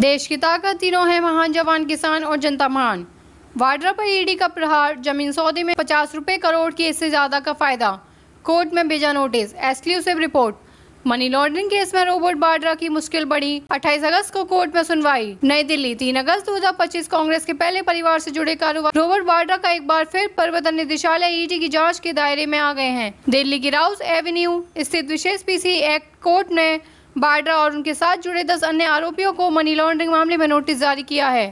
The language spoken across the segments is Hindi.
देश की ताकत तीनों है, महान जवान, किसान और जनता महान। वाड्रा पर ईडी का प्रहार, जमीन सौदे में 50 रुपए करोड़ की इससे ज्यादा का फायदा, कोर्ट में भेजा notice. Exclusive report. Money laundering case में रॉबर्ट वाड्रा की मुश्किल बढ़ी, 28 अगस्त को कोर्ट में सुनवाई। नई दिल्ली, 3 अगस्त 2025। कांग्रेस के पहले परिवार से जुड़े कारोबार रॉबर्ट वाड्रा का एक बार फिर प्रवर्तन निदेशालय ईडी की जांच के दायरे में आ गए हैं। दिल्ली की राउस एवेन्यू स्थित विशेष पीसी एक्ट कोर्ट ने वाड्रा और उनके साथ जुड़े 10 अन्य आरोपियों को मनी लॉन्ड्रिंग मामले में नोटिस जारी किया है।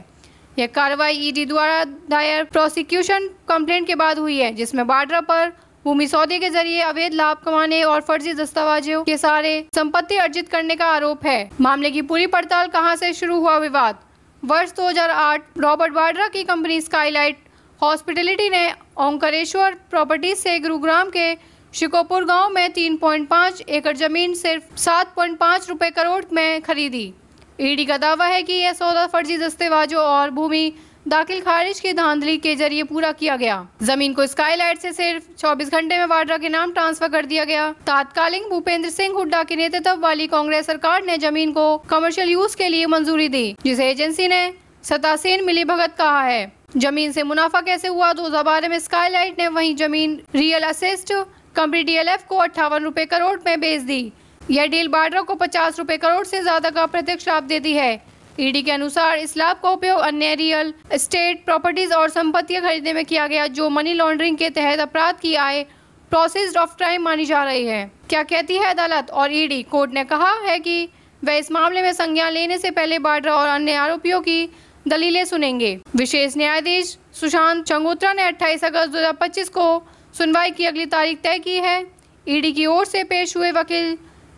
यह कार्रवाई ईडी द्वारा दायर प्रोसिक्यूशन कंप्लेंट के बाद हुई है, जिसमें वाड्रा पर भूमि सौदे के जरिए अवैध लाभ कमाने और फर्जी दस्तावेजों के सारे संपत्ति अर्जित करने का आरोप है। मामले की पूरी पड़ताल कहां से शुरू हुआ विवाद। वर्ष 2008 रॉबर्ट वाड्रा की कंपनी स्काईलाइट हॉस्पिटैलिटी ने ओंकारेश्वर प्रॉपर्टीज से गुरुग्राम के शिकोपुर गांव में 3.5 एकड़ जमीन सिर्फ 7.5 रुपए करोड़ में खरीदी। ईडी का दावा है कि यह सौदा फर्जी दस्तावेजों और भूमि दाखिल खारिज की धांधली के जरिए पूरा किया गया। जमीन को स्काईलाइट से सिर्फ 24 घंटे में वाड्रा के नाम ट्रांसफर कर दिया गया। तात्कालिक भूपेंद्र सिंह हुड्डा के नेतृत्व वाली कांग्रेस सरकार ने जमीन को कमर्शियल यूज के लिए मंजूरी दी, जिसे एजेंसी ने सतासीन मिलीभगत कहा है। जमीन से मुनाफा कैसे हुआ। 2012 में स्काईलाइट ने वही जमीन रियल असेस्ट कंपनी डीएलएफ को 58 रुपए करोड़ में बेच दी। यह डील वाड्रा को 50 रुपए करोड़ से ज्यादा का प्रत्यक्ष लाभ देती है। ईडी के अनुसार इस लाभ का उपयोग अन्य रियल एस्टेट प्रॉपर्टीज और संपत्तियां खरीदने में किया गया, जो मनी लॉन्ड्रिंग के तहत अपराध की आय प्रोसेस ऑफ क्राइम मानी जा रही है। क्या कहती है अदालत और ईडी। कोर्ट ने कहा है कि वह इस मामले में संज्ञान लेने से पहले वाड्रा और अन्य आरोपियों की दलीलें सुनेंगे। विशेष न्यायाधीश सुशांत चंगोत्रा ने 28 अगस्त 2025 को सुनवाई की अगली तारीख तय की है। ईडी की ओर से पेश हुए वकील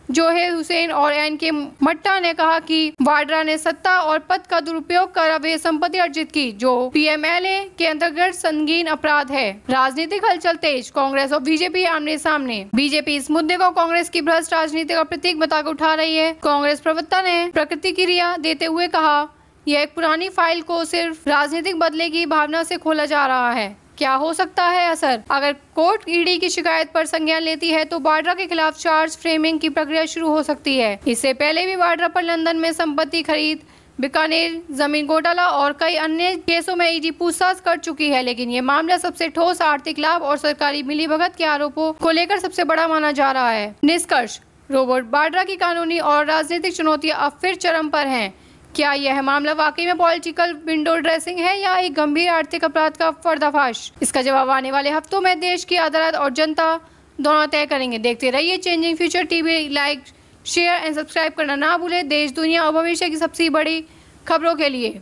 जोहेर हुसैन और एनके मट्टा ने कहा कि वाड्रा ने सत्ता और पद का दुरुपयोग कर अवैध संपत्ति अर्जित की, जो पीएमएलए के अंतर्गत संगीन अपराध है। राजनीतिक हलचल तेज, कांग्रेस और बीजेपी आमने सामने। बीजेपी इस मुद्दे को कांग्रेस की भ्रष्ट राजनीति का प्रतीक बताकर उठा रही है। कांग्रेस प्रवक्ता ने प्रतिक्रिया देते हुए कहा, यह एक पुरानी फाइल को सिर्फ राजनीतिक बदले की भावना से खोला जा रहा है। क्या हो सकता है असर। अगर कोर्ट ईडी की शिकायत पर संज्ञान लेती है तो वाड्रा के खिलाफ चार्ज फ्रेमिंग की प्रक्रिया शुरू हो सकती है। इससे पहले भी वाड्रा पर लंदन में संपत्ति खरीद, बीकानेर जमीन घोटाला और कई अन्य केसों में ईडी पूछताछ कर चुकी है, लेकिन ये मामला सबसे ठोस आर्थिक लाभ और सरकारी मिलीभगत के आरोपों को लेकर सबसे बड़ा माना जा रहा है। निष्कर्ष, रॉबर्ट वाड्रा की कानूनी और राजनीतिक चुनौतियां अब फिर चरम पर हैं। क्या यह मामला वाकई में पॉलिटिकल विंडो ड्रेसिंग है या एक गंभीर आर्थिक अपराध का पर्दाफाश। इसका जवाब आने वाले हफ्तों में देश की अदालत और जनता दोनों तय करेंगे। देखते रहिए changing future TV. Like, share and subscribe करना ना भूलें देश, दुनिया और भविष्य की सबसे बड़ी खबरों के लिए।